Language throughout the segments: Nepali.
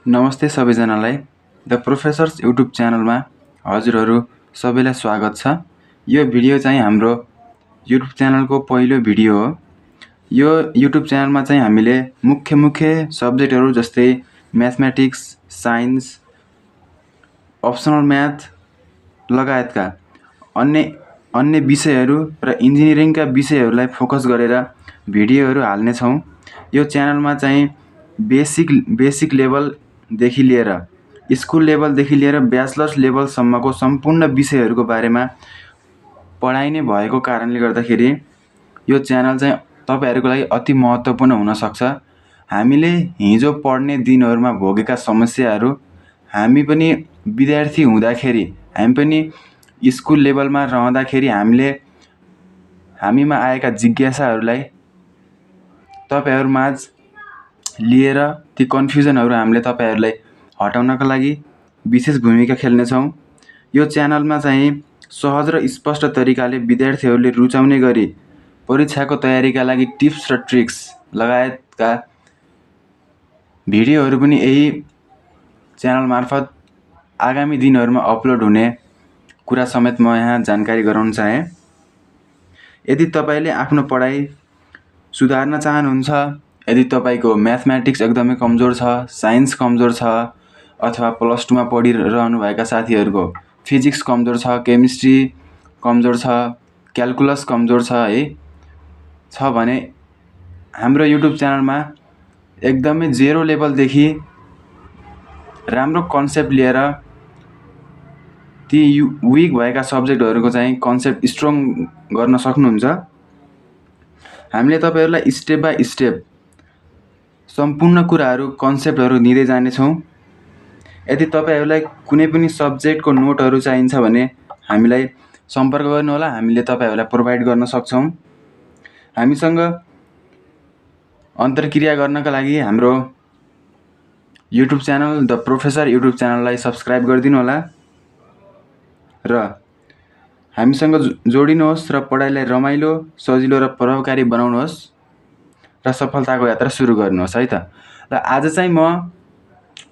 नमस्ते सबैजनालाई द प्रोफेसर्स युट्युब च्यानलमा हजुरहरू सबैलाई स्वागत छ। यो भिडियो चाहिँ हाम्रो युट्युब च्यानलको पहिलो भिडियो हो। यो युट्युब च्यानलमा चाहिँ हामीले मुख्य सब्जेक्टहरू जस्तै म्याथमेटिक्स, साइन्स, अप्सनल म्याथ लगायतका अन्य विषयहरू र इन्जिनियरिङका विषयहरूलाई फोकस गरेर भिडियोहरू हाल्ने छौँ। यो च्यानलमा चाहिँ बेसिक लेभलदेखि लिएर स्कुल लेभलदेखि लिएर ब्याचलर्स लेभलसम्मको सम्पूर्ण विषयहरूको बारेमा पढाइने भएको कारणले गर्दाखेरि यो च्यानल चाहिँ तपाईहरुको लागि अति महत्त्वपूर्ण हुन सक्छ। हामीले हिजो पढ्ने दिनहरुमा भोगेका समस्याहरू हामी पनि विद्यार्थी हुँदाखेरि हामी पनि स्कुल लेभलमा रहँदाखेरि हामीमा आएका जिज्ञासाहरूलाई तपाईहरुमाझ लिएर ती कन्फ्युजनहरू हामीले तपाईहरुलाई हटाउनका लागि विशेष भूमिका खेल्ने छौं। यो च्यानलमा चाहिँ सहज र स्पष्ट तरिकाले विद्यार्थीहरूले रुचाउने गरी परीक्षाको तयारीका लागि टिप्स र ट्रिक्स लगायतका भिडियोहरू पनि यही च्यानल मार्फत आगामी दिनहरुमा अपलोड हुने कुरा समेत म यहाँ जानकारी गराउन चाहे। यदि तपाईले आफ्नो पढाइ सुधार्न चाहनुहुन्छ, यदि तपाईको म्याथमेटिक्स एकदमै कमजोर छ, साइन्स कमजोर छ अथवा प्लस 2 मा पढिरहनु भएका साथीहरुको फिजिक्स कमजोर छ, केमिस्ट्री कमजोर छ, क्याल्कुलस कमजोर छ भने हाम्रो युट्युब च्यानलमा एकदमै जेरो लेभलदेखि राम्रो कन्सेप्ट लिएर ती विक भएका सब्जेक्टहरुको चाहिँ कन्सेप्ट स्ट्रङ गर्न सक्नुहुन्छ। हामीले तपाईहरुलाई स्टेप बाइ स्टेप सम्पूर्ण कुराहरू कन्सेप्टहरू दिँदै जाने छौं। यदि तपाईहरुलाई कुनै पनि सब्जेक्टको नोटहरू चाहिन्छ भने हामीलाई सम्पर्क गर्नुहोला, हामीले तपाईहरुलाई प्रोवाइड गर्न सक्छौं। हामीसँग अन्तरक्रिया गर्नका लागि हाम्रो YouTube channel the professor YouTube च्यानललाई सब्स्क्राइब गरिदिनु होला र हामीसँग जोडिनुहोस् र पढाइलाई रमाइलो, सजिलो र प्रभावकारी बनाउनुहोस् र सफलताको यात्रा सुरु गर्नुहोस् है त। र आज चाहिँ म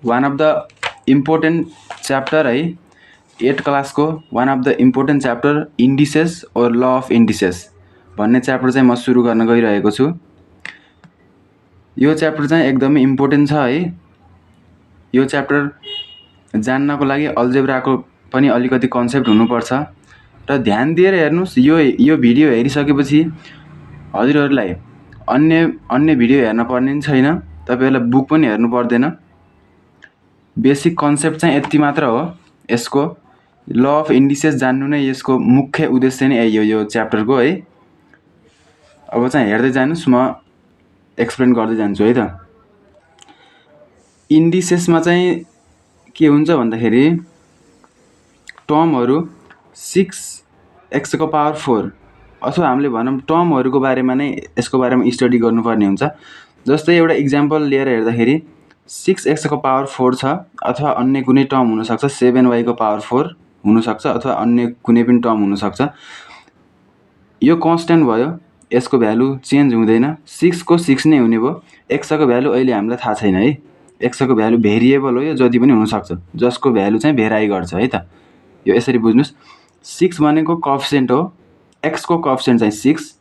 one of the important chapter है 8 क्लासको one of the important chapter indices or law of indices भन्ने च्याप्टर चाहिँ म सुरु गर्न गइरहेको छु। यो च्याप्टर चाहिँ एकदमै इम्पोर्टेन्ट छ है। यो च्याप्टर जान्नको लागि अल्जेब्राको पनि अलिकति कन्सेप्ट हुनुपर्छ र ध्यान दिएर हेर्नुस्। यो भिडियो हेरिसकेपछि हजुरहरूलाई अन्य भिडियो हेर्न पर्ने छैन, तपाईहरुलाई बुक पनि हेर्नु पर्दैन। बेसिक कन्सेप्ट चाहिँ यति मात्र हो। यसको ल अफ इन्डिसेस जान्नु नै यसको मुख्य उद्देश्य नै यही हो यो च्याप्टरको है। अब चाहिँ हेर्दै जानुस्, म एक्सप्लेन गर्दै जान्छु है त। इन्डिसेसमा चाहिँ के हुन्छ भन्दाखेरि टर्महरू 6x⁴ अथवा हामीले भनौं टर्महरूको बारेमा नै यसको बारेमा स्टडी गर्नुपर्ने हुन्छ। जस्तै एउटा इक्जाम्पल लिएर हेर्दाखेरि 6x⁴ छ अथवा अन्य कुनै टर्म हुन सक्छ, 7y⁴ हुन सक्छ अथवा अन्य कुनै पनि टर्म हुन सक्छ। यो कन्स्ट्यान्ट भयो, यसको भ्यालु चेन्ज हुँदैन, 6 को 6 नै हुने भयो। x को भ्यालु अहिले हामीलाई थाहा छैन है। x को भ्यालु भेरिएबल हो, यो जति पनि हुन सक्छ, जसको भ्यालु चाहिँ भेराइ गर्छ है त। यो यसरी बुझ्नुस्। 6 भनेको कोएफिसिएन्ट हो, x को कोएफिसिएन्ट चाहिँ 6,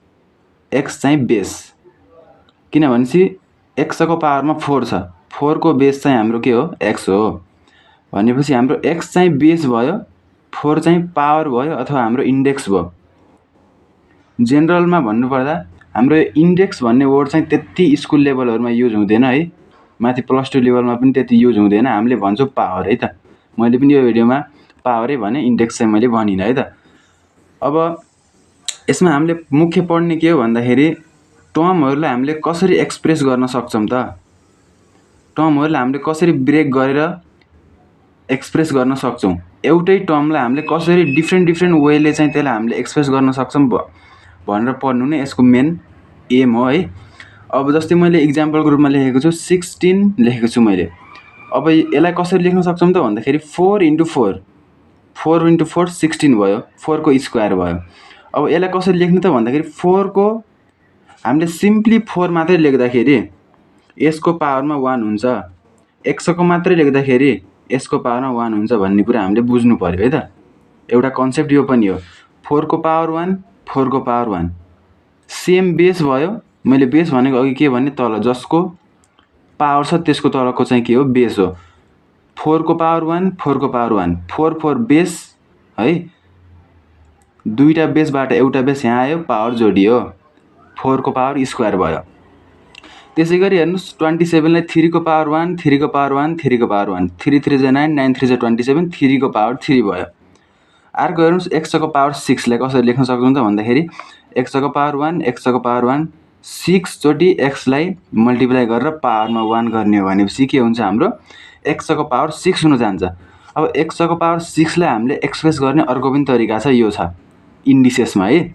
x चाहिँ बेस, किनभने x को पावरमा 4 छ, 4 को बेस चाहिँ हाम्रो के हो, x हो। भनेपछि हाम्रो x चाहिँ बेस भयो, 4 चाहिँ पावर भयो अथवा हाम्रो इन्डेक्स भयो। जेनरलमा भन्नुपर्दा हाम्रो इन्डेक्स भन्ने वर्ड चाहिँ त्यति स्कुल लेभलहरुमा युज हुँदैन है, माथि प्लस 2 लेभलमा पनि त्यति युज हुँदैन। हामीले भन्छौं पावर है त। मैले पनि यो भिडियोमा पावरै भने, इन्डेक्स चाहिँ मैले भनिन है त। अब यसमा हामीले मुख्य पढ्ने के हो भन्दाखेरि टर्महरुलाई हामीले कसरी एक्सप्रेस गर्न सक्छौं त, टर्महरुलाई हामीले कसरी ब्रेक गरेर एक्सप्रेस गर्न सक्छौं, एउटै टर्मलाई हामीले कसरी डिफ्रेन्ट वेले चाहिँ त्यसलाई हामीले एक्सप्रेस गर्न सक्छौं भनेर पढ्नु नै यसको मेन एम हो है। अब जस्तै मैले इक्जाम्पलको रूपमा लेखेको छु 16 लेखेको छु मैले। अब यसलाई कसरी लेख्न सक्छौं त भन्दाखेरि 4 * 4 4 * 4 16 भयो, 4 को स्क्वायर भयो। अब यसलाई कसरी लेख्ने त भन्दाखेरि 4 को हामीले सिम्पली 4 मात्रै लेख्दाखेरि यसको पावरमा 1 हुन्छ, एक्सको मात्रै लेख्दाखेरि यसको पावरमा 1 हुन्छ भन्ने कुरा हामीले बुझ्नु पर्यो है त। एउटा कन्सेप्ट यो पनि हो। 4 को पावर 1, 4 को पावर 1 सेम बेस भयो। मैले बेस भनेको अघि के भने तल जसको पावर छ त्यसको तलको चाहिँ के हो बेस हो। 4 को पावर 1, 4 को पावर 1 4 4 बेस है। दुईटा बेसबाट एउटा बेस यहाँ आयो, पावर जोडियो, 4 को पावर स्क्वायर भयो। त्यसैगरी हेर्नुस् 27 लाई 3 को पावर 1, 3 को पावर 1, 3 को पावर 1 3 3 जा 9, 9 3 जा 27 3 को पावर 3 भयो। अर्को हेर्नुस् x को पावर 6 लाई कसरी लेख्न सक्नुहुन्छ भन्दाखेरि x को पावर 1, x को पावर 1 6 चोटी x लाई मल्टिप्लाई गरेर पावरमा 1 गर्ने हो भनेपछि के हुन्छ हाम्रो x को पावर 6 हुन जान्छ। अब x को पावर 6 लाई हामीले एक्सप्रेस गर्ने अर्को पनि तरिका छ, यो छ इन्डिसेसमा है।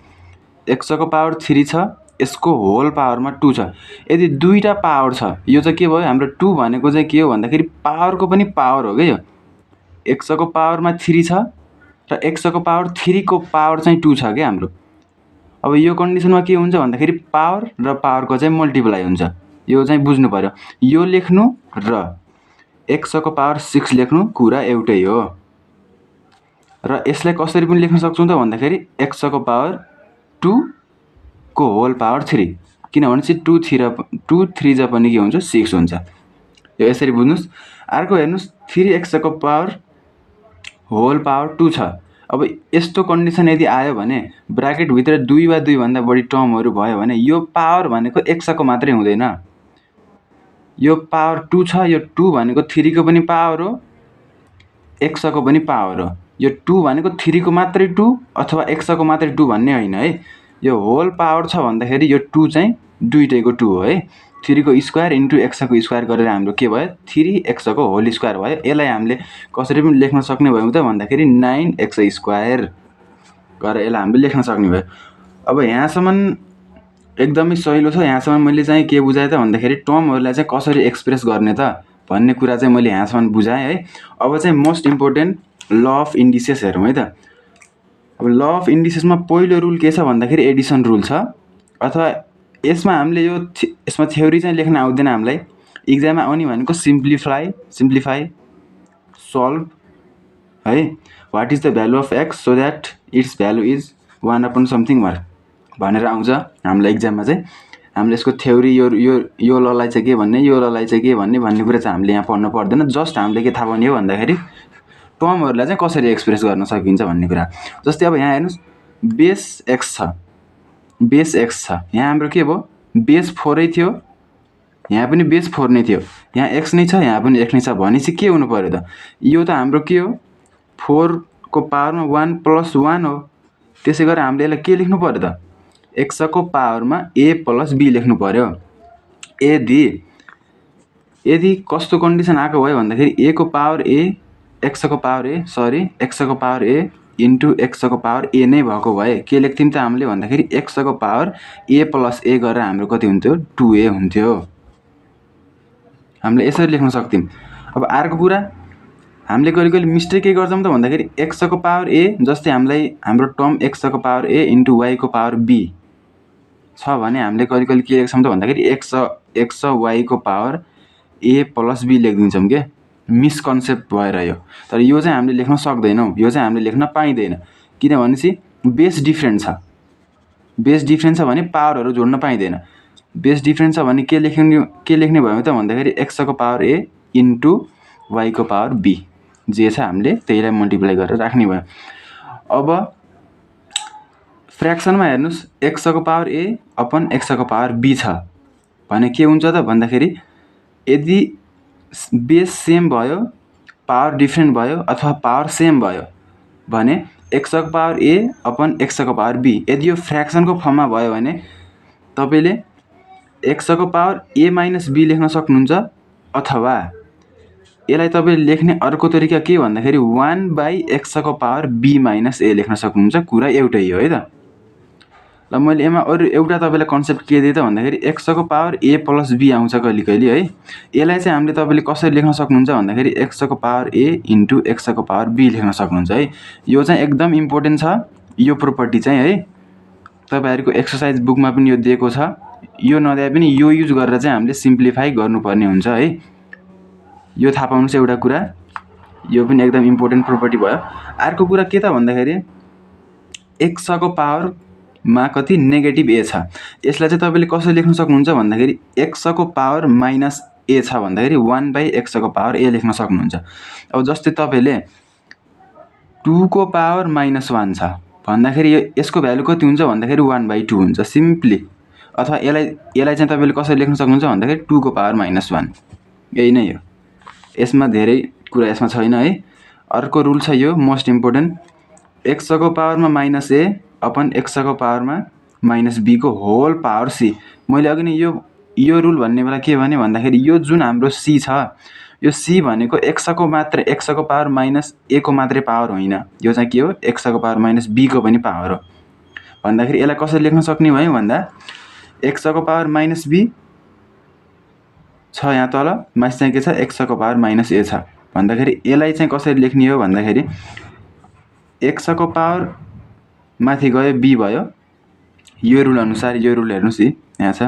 x को पावर 3 छ, यसको होल पावरमा 2 छ। यदि दुईटा पावर छ, यो चाहिँ के भयो हाम्रो 2 भनेको चाहिँ के हो भन्दाखेरि पावरको पनि पावर हो के यो। x को पावरमा 3 छ र x को पावर 3 को पावर चाहिँ 2 छ के हाम्रो। अब यो कन्डिसनमा के हुन्छ भन्दाखेरि पावर र पावरको चाहिँ मल्टिप्लाई हुन्छ। यो चाहिँ बुझ्नु पर्यो। यो लेख्नु र x को पावर 6 लेख्नु कुरा एउटै हो। र यसलाई कसरी पनि लेख्न सक्छौं त भन्दाखेरि x को पावर 2 को होल पावर 3, किनभने चाहिँ 2 3 जा पनि के हुन्छ 6 हुन्छ। यो यसरी बुझ्नुस्। अर्को हेर्नुस् 3x को पावर होल पावर 2 छ। अब यस्तो कन्डिसन यदि आयो भने ब्राकेट भित्र 2 वा 2 भन्दा बढी टर्महरु भयो भने यो पावर भनेको x को मात्रै हुँदैन। यो पावर 2 छ, यो 2 भनेको 3 को पनि पावर हो, x को पनि पावर हो। यो 2 भनेको 3 को मात्रै 2 अथवा x को मात्रै 2 भन्ने हैन है। यो होल पावर छ भन्दाखेरि यो 2 चाहिँ दुईटैको 2 हो है। 3 को स्क्वायर इन्टु x को स्क्वायर गरेर हाम्रो के भयो 3x को होल स्क्वायर भयो। यसलाई हामीले कसरी पनि लेख्न सक्ने भयौं त भन्दाखेरि 9x स्क्वायर गरेर यसलाई हामीले लेख्न सक्ने भयो। अब यहाँसम्म एकदमै सजिलो छ। यहाँसम्म मैले चाहिँ के बुझाए त भन्दाखेरि टर्महरुलाई चाहिँ कसरी एक्सप्रेस गर्ने त भन्ने कुरा चाहिँ मैले यहाँसम्म बुझाए है। अब चाहिँ मोस्ट इम्पोर्टेन्ट ल अफ इन्डिसेस हेरौँ है त। अब ल अफ इन्डिसेसमा पहिलो रुल के छ भन्दाखेरि एडिसन रुल छ। अथवा यसमा हामीले यसमा थ्योरी चाहिँ लेख्न आउँदैन हामीलाई। एक्जाममा आउने भनेको सिम्प्लिफाई सल्भ है। What is the value of x so that it's value is 1 upon something भनेर आउँछ हामीलाई एक्जाममा चाहिँ। हामीले यसको थ्योरी यो ललाई चाहिँ के भन्ने, यो ललाई चाहिँ के भन्ने कुरा चाहिँ हामीले यहाँ पढ्न पर्दैन। जस्ट हामीले के थाहा पर्ने हो भन्दाखेरि टर्महरुलाई चाहिँ कसरी एक्सप्रेस गर्न सकिन्छ भन्ने कुरा। जस्तै अब यहाँ हेर्नुस् बेस x छ, यहाँ हाम्रो के भयो बेस 4 नै थियो, यहाँ पनि बेस 4 नै थियो, यहाँ x नै छ, यहाँ पनि x नै छ भनेपछि के हुनु पर्यो त यो त हाम्रो के हो 4 को पावरमा 1 + 1 हो। त्यसैगरी हामीले यसलाई के लेख्नु पर्यो त x को पावरमा a + b लेख्नु पर्यो। यदि कस्तो कन्डिसन आको भयो भन्दाखेरि a को पावर a x को पावर a इन्टु x को पावर a नै भएको भए के लेख्थ्यौं त हामीले भन्दाखेरि x को पावर a + a गरेर हाम्रो कति हुन्थ्यो 2a हुन्थ्यो। हामीले यसरी लेख्न सक्थ्यौं। अब अर्को कुरा हामीले कहिले मिस्टेक के गर्छौं त भन्दाखेरि x को पावर a जस्तै हामीलाई हाम्रो टर्म x को पावर a इन्टु y को पावर b छ भने हामीले कहिले के लेख्छौं त भन्दाखेरि x y को पावर a + b लेख्दिन्छौं के। मिसकन्सेप्ट भएर यो। तर यो चाहिँ हामीले लेख्न सक्दैनौं, यो चाहिँ हामीले लेख्न पाइदैन। किनभने चाहिँ बेस डिफरेन्ट छ भने पावरहरु जोड्न पाइदैन। बेस डिफरेन्ट छ भने के लेख्ने भयो त भन्दाखेरि x को पावर a इन्टु y को पावर b जे छ हामीले त्यहीलाई मल्टिप्लाई गरेर राख्ने भयो। अब फ्र्याक्सनमा हेर्नुस् x को पावर a अपन x को पावर b छ भने के हुन्छ त भन्दाखेरि यदि बेस सेम भयो, पावर डिफरेन्ट भयो अथवा पावर सेम भयो भने x को पावर a अपन x को पावर b यदि यो फ्र्याक्सनको फर्ममा भयो भने तपाईले x को पावर a - b लेख्न सक्नुहुन्छ। अथवा यसलाई तपाईले लेख्ने अर्को तरिका के भन्दाखेरि 1/x को पावर b - a लेख्न सक्नुहुन्छ। कुरा एउटै हो है त। ल मैले यसमा अरु एउटा तपाईलाई कन्सेप्ट के दिए त भन्दाखेरि x को पावर a + b आउँछ कहिले है। यसलाई चाहिँ हामीले तपाईले कसरी लेख्न सक्नुहुन्छ भन्दाखेरि x को पावर a इन्टु x को पावर b लेख्न सक्नुहुन्छ है। यो चाहिँ एकदम इम्पोर्टेन्ट छ यो प्रोपर्टी चाहिँ है। तपाईहरुको एक्सरसाइज बुकमा पनि यो दिएको छ। यो नदिए पनि यो युज गरेर चाहिँ हामीले सिम्प्लिफाई गर्नुपर्ने हुन्छ है। यो थाहा पाउनुहोस् एउटा कुरा, यो पनि एकदम इम्पोर्टेन्ट प्रोपर्टी भयो। अर्को कुरा के त भन्दाखेरि x को पावरमा कति नेगेटिभ a छ। यसलाई चाहिँ तपाईँले कसरी लेख्न सक्नुहुन्छ भन्दाखेरि x को पावर माइनस a छ भन्दाखेरि 1/x को पावर a लेख्न सक्नुहुन्छ। अब जस्तै तपाईँले 2 को पावर माइनस 1 छ भन्दाखेरि यसको भ्यालु कति हुन्छ भन्दाखेरि 1/2 हुन्छ सिम्पली। अथवा यसलाई चाहिँ तपाईँले कसरी लेख्न सक्नुहुन्छ भन्दाखेरि 2 को पावर माइनस 1, यही नै हो। यसमा धेरै कुरा यसमा छैन है। अर्को रुल छ यो मोस्ट इम्पोर्टेन्ट, x को पावरमा माइनस a अपन x को पावरमा माइनस b को होल पावर c। मैले अघि नै यो रुल भन्ने बेला के भने भन्दाखेरि यो जुन हाम्रो c छ, यो c भनेको x को पावर माइनस a को मात्रै पावर होइन, यो चाहिँ के हो x को पावर माइनस b को पनि पावर हो। भन्दाखेरि यसलाई कसरी लेख्न सक्ने भयो भन्दा x को पावर माइनस b छ यहाँ तल, माथि चाहिँ के छ x को पावर माइनस a छ भन्दाखेरि यसलाई चाहिँ कसरी लेख्ने हो भन्दाखेरि x को पावर माथि गयो b भयो। यो रुल अनुसार यो रुल हेर्नुस् यहाँ छ,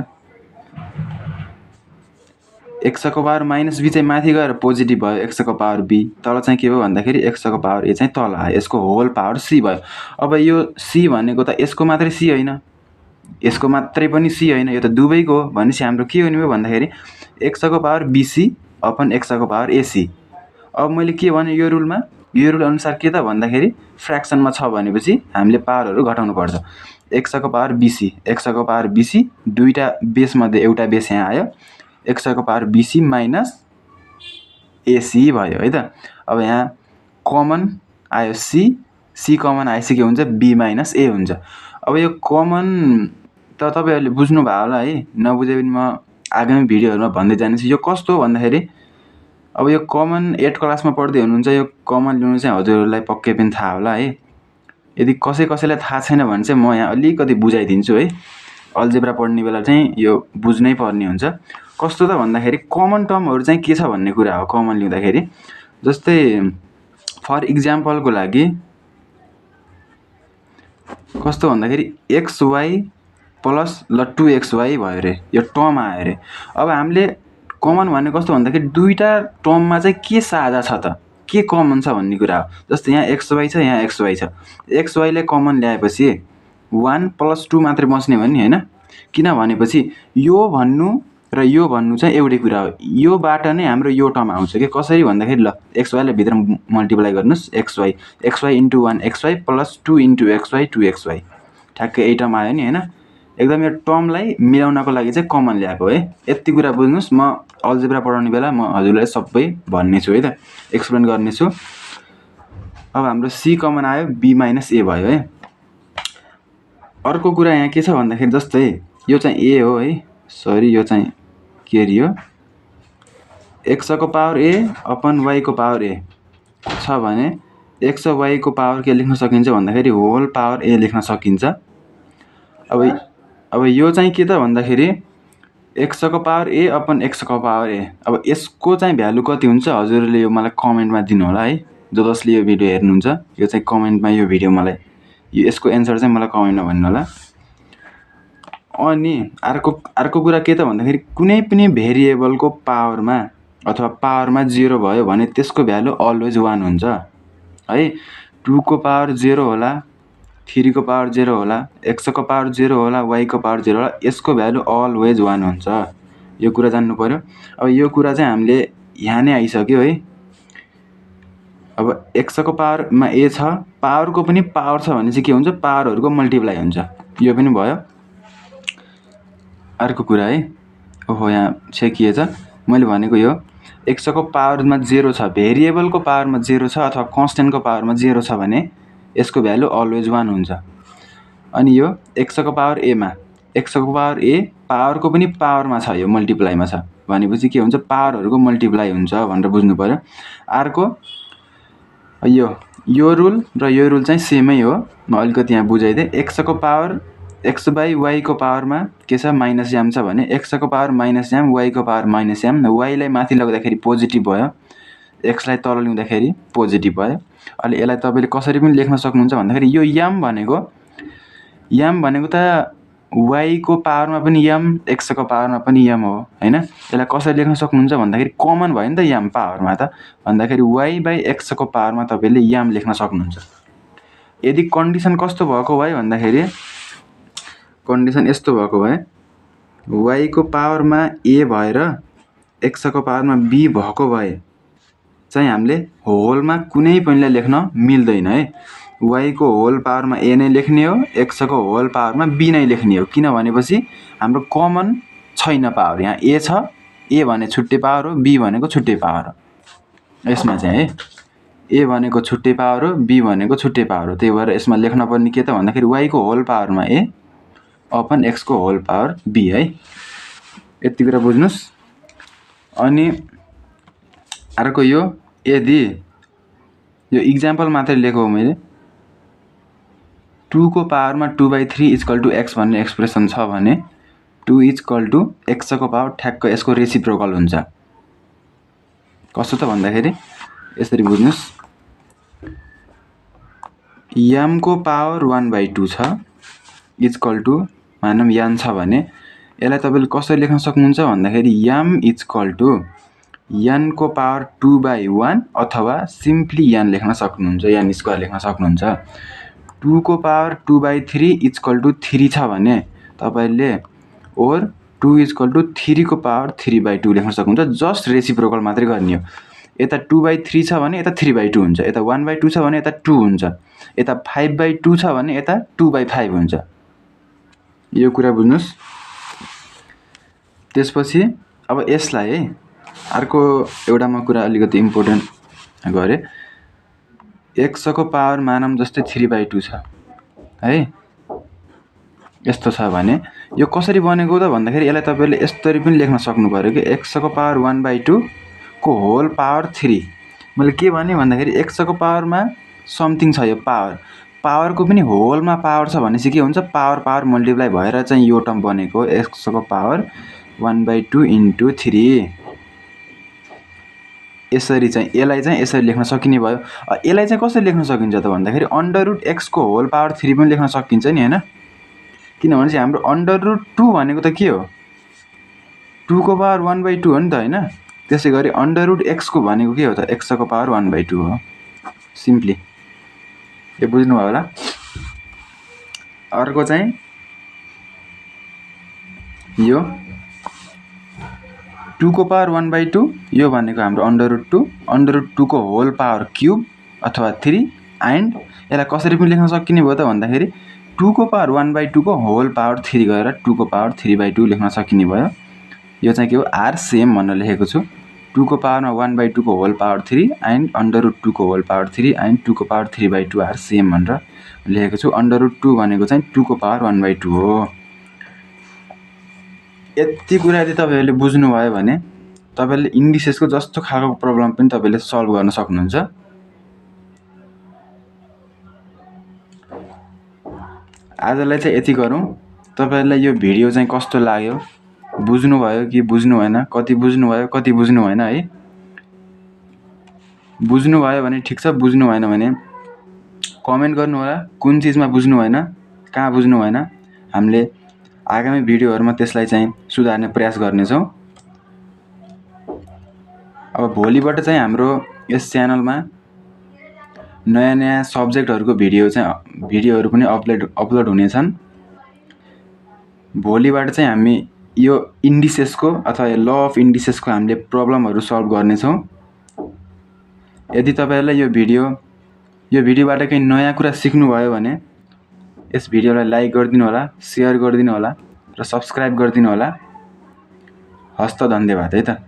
x को पावर माइनस b चाहिँ माथि गएर पोजिटिभ भयो, x को पावर b तल चाहिँ के भयो भन्दाखेरि x को पावर a चाहिँ तल आयो, यसको होल पावर c भयो। अब यो c भनेको त यसको मात्रै c होइन, यसको मात्रै पनि c होइन, यो त दुवैको हो। भनेपछि हाम्रो के हुने भयो भन्दाखेरि x को पावर bc अपन x को पावर ac। अब मैले के भने यो रुलमा, यो रुल अनुसार के त भन्दाखेरि फ्र्याक्सनमा छ भनेपछि हामीले पावरहरू घटाउनु पर्छ। x को पावर bc दुईटा बेसमध्ये एउटा बेस यहाँ आयो, x को पावर bc माइनस ac भयो है त। अब यहाँ कमन आयो c कमन आएपछि के हुन्छ b माइनस a हुन्छ। अब यो कमन त तपाईँहरूले बुझ्नुभयो होला है, नबुझे पनि म आगामी भिडियोहरूमा भन्दै जानेछु। यो कस्तो हो भन्दाखेरि अब यो कमन 8 क्लासमा पढ्दै हुनुहुन्छ, यो कमन ल्याउनु चाहिँ हजुरहरूलाई पक्कै पनि थाहा होला है। यदि कसैलाई थाहा छैन भने चाहिँ म यहाँ अलिकति बुझाइदिन्छु है। अल्जेब्रा पढ्ने बेला चाहिँ यो बुझ्नै पर्ने हुन्छ। कस्तो त भन्दाखेरि कमन टर्महरू चाहिँ के छ भन्ने कुरा हो कमन लिँदाखेरि। जस्तै फर इक्जाम्पलको लागि कस्तो भन्दाखेरि xy प्लस 2xy भयो रे, यो टर्म आयो रे। अब हामीले कमन भने कस्तो भन्दाखेरि दुईटा टर्ममा चाहिँ के साझा छ त, के कमन छ भन्ने कुरा हो। जस्तै यहाँ xy छ, यहाँ xy छ, xy लाई कमन ल्याएपछि 1 + 2 मात्रै बच्ने भन्ने होइन। किन भनेपछि यो भन्नु र यो भन्नु चाहिँ एउटै कुरा हो। योबाट नै हाम्रो यो टर्म आउँछ के, कसरी भन्दाखेरि ल xy लाई भित्र मल्टिप्लाई गर्नुस्, xy × 1 xy + 2 × xy 2xy, ठ्याक्कै यही टर्म आयो नि होइन। एकदम यो टर्मलाई मिलाउनको लागि चाहिँ कमन ल्याएको है। यति कुरा बुझ्नुस्, म अल्जेब्रा पढाउने बेला म हजुरलाई सबै भन्ने छु है त, एक्सप्लेन गर्ने छु। अब हाम्रो c कमन आयो, b माइनस a भयो है। अर्को कुरा यहाँ के छ भन्दाखेरि जस्तै यो चाहिँ a हो है, सरी यो चाहिँ के रे हो, x को पावर a अपन y को पावर a छ भने x र y को पावर के लेख्न सकिन्छ भन्दाखेरि होल पावर a लेख्न सकिन्छ। अब यो चाहिँ के त भन्दाखेरि x को पावर a अपन x को पावर a। अब यसको चाहिँ भ्यालु कति हुन्छ हजुरले यो मलाई कमेन्टमा दिनु होला है। जसले यो भिडियो हेर्नुहुन्छ यो चाहिँ कमेन्टमा यो भिडियो मलाई यसको एन्सर चाहिँ मलाई कमेन्टमा भन्नु होला। अनि अर्को कुरा के त भन्दाखेरि कुनै पनि भेरिएबलको पावरमा अथवा पावरमा 0 भयो भने त्यसको भ्यालु अलवेज 1 हुन्छ है। 2 को पावर 0 होला, 3 को पावर 0 होला, x को पावर 0 होला, y को पावर 0 होला, यसको भ्यालु अलवेज 1 हुन्छ। यो कुरा जान्नु पर्यो। अब यो कुरा चाहिँ हामीले यहाँ नै आइसक्यो है। अब x को पावरमा a छ, पावरको पनि पावर छ भने चाहिँ के हुन्छ, पावरहरूको मल्टिप्लाई हुन्छ, यो पनि भयो। अर्को कुरा है, ओहो यहाँ छेकिएछ, मैले भनेको यो x को पावरमा 0 छ, भेरिएबलको पावरमा 0 छ अथवा कन्स्टेन्टको पावरमा 0 छ भने यसको भ्यालु अलवेज 1 हुन्छ। अनि यो x को पावर a मा, x को पावर a पावरको पनि पावरमा छ, यो मल्टिप्लाईमा छ भनेपछि के हुन्छ, पावरहरूको मल्टिप्लाई हुन्छ भनेर बुझ्नु पर्यो। अर्को यो रुल र यो रुल चाहिँ सेमै हो, म अलिकति यहाँ बुझाइदिएँ। x को पावर x/y को पावरमा के छ माइनस m छ भने x को पावर माइनस m, y को पावर माइनस m, y लाई माथि लग्दाखेरि पोजिटिभ भयो, x लाई तल ल्याउँदाखेरि पोजिटिभ भयो। अहिले यसलाई तपाईँले कसरी पनि लेख्न सक्नुहुन्छ भन्दाखेरि यो m भनेको त y को पावरमा पनि m x को पावरमा पनि m हो हैन। यसलाई कसरी लेख्न सक्नुहुन्छ भन्दाखेरि कमन भयो नि त m पावरमा त भन्दाखेरि y/x को पावरमा तपाईले m लेख्न सक्नुहुन्छ। यदि कन्डिसन कस्तो भएको भए भन्दाखेरि कन्डिसन यस्तो भएको भए y को पावरमा a भएर x को पावरमा b भएको भए चाहिँ हामीले होलमा कुनै पनिलाई लेख्न मिल्दैन है। y को होल पावरमा a नै लेख्ने हो, x को होल पावरमा b नै लेख्ने हो। किन भनेपछि हाम्रो कमन छैन पावर। यहाँ a छ, a भने छुट्टै पावर हो, b भनेको छुट्टै पावर हो। यसमा चाहिँ है a भनेको छुट्टै पावर हो, b भनेको छुट्टै पावर हो। त्यही भएर यसमा लेख्न पर्ने के त भन्दाखेरि y को होल पावरमा a अपन x को होल पावर b है। यति कुरा बुझ्नुस्। अनि अर्को यो यदि यो इक्जाम्पल मात्रै लेखेको मैले 2 को पावरमा 2/3 इक्वल टु x भन्ने एक्सप्रेसन छ भने 2 इक्वल टु x को पावर ठ्याक्क यसको रेसिप्रोकल हुन्छ। कसो त भन्दाखेरि यसरी बुझ्नुस्। m को पावर 1/2 छ इक्वल टु मानम n छ भने यसलाई तपाईले कसरी लेख्न सक्नुहुन्छ भन्दाखेरि m इक्वल टु n को पावर 2/1 अथवा सिम्पली n लेख्न सक्नुहुन्छ, n स्क्वायर लेख्न सक्नुहुन्छ। 2 को पावर 2/3 इक्वल टु 3 छ भने तपाईले और 2 इक्वल टु 3 को पावर 3/2 लेख्न सक्नुहुन्छ। जस्ट रेसिप्रोकल मात्रै गर्ने हो। यता 2/3 छ भने यता 3/2 हुन्छ, यता 1/2 छ भने यता 2 हुन्छ, यता 5/2 छ भने यता 2/5 हुन्छ। यो कुरा बुझ्नुस्। त्यसपछि अब यसलाई है अर्को एउटा म कुरा अलिकति इम्पोर्टेन्ट गरे। x को पावर मानम जस्तै 3/2 छ है। यस्तो छ भने यो कसरी बनेको त भन्दाखेरि यसलाई तपाईले यसरी पनि लेख्न सक्नु पर्यो कि x को पावर 1/2 को होल पावर 3। मैले के भने भन्दाखेरि x को पावरमा समथिङ छ, यो पावर पावरको पनि होलमा पावर छ भनेपछि के हुन्छ पावर पावर मल्टिप्लाई भएर चाहिँ यो टर्म बनेको x को पावर 1/2 * 3। यसरी चाहिँ यसलाई चाहिँ यसरी लेख्न सकिने भयो। यसलाई चाहिँ कसरी लेख्न सकिन्छ त भन्दाखेरि √x को होल पावर 3 पनि लेख्न सकिन्छ नि हैन। किनभने चाहिँ हाम्रो √2 भनेको त के हो 2 को पावर 1/2 हो नि त हैन। त्यसैगरी √x को भनेको के हो त x को पावर 1/2 हो। सिम्पली यो बुझ्नु भयो होला। अर्को चाहिँ यो 2 को पावर 1/2 यो भनेको हाम्रो √2 को होल पावर क्यूब अथवा 3 एन्ड यसलाई कसरी पनि लेख्न सकिने भयो त भन्दाखेरि 2 को पावर 1/2 को होल पावर 3 गरेर 2 को पावर 3/2 लेख्न सकिने भयो। यो चाहिँ के हो आरसिएम भनेर लेखेको छु। 2 को पावरमा 1/2 को होल पावर 3 एन्ड √2 को होल पावर 3 एन्ड 2 को पावर 3/2 आरसिएम भनेर लेखेको छु। √2 भनेको चाहिँ 2 को पावर 1/2 हो। यति कुरा यदि तपाईहरुले बुझ्नु भयो भने तपाईले इन्डिसेसको जस्तो खालको प्रब्लम पनि तपाईले सल्भ गर्न सक्नुहुन्छ। आजलाई चाहिँ यति गरौँ। तपाईहरुलाई यो भिडियो चाहिँ कस्तो लाग्यो, बुझ्नु भयो कि बुझ्नु भएन, कति बुझ्नु भयो कति बुझ्नु भएन है। बुझ्नु भयो भने ठीक छ, बुझ्नु भएन भने कमेन्ट गर्नु होला कुन चीजमा बुझ्नु भएन, कहाँ बुझ्नु भएन। हामीले आगामी भिडियोहरुमा त्यसलाई चाहिँ सुधार्ने प्रयास गर्नेछौं। अब भोलिबाट चाहिँ हाम्रो यस च्यानलमा नयाँ सब्जेक्टहरुको भिडियोहरु पनि अपलोड हुनेछन्। भोलिबाट चाहिँ हामी यो इन्डिसेसको अथवा ल अफ इन्डिसेसको हामीले प्रब्लमहरु सल्भ गर्नेछौं। यदि तपाईहरुलाई यो भिडियोबाट केही नयाँ कुरा सिक्नु भयो भने यस भिडियोलाई लाइक गरिदिनु होला, शेयर गरिदिनु होला र सब्स्क्राइब गरिदिनु होला। हस्त धन्यवाद है त।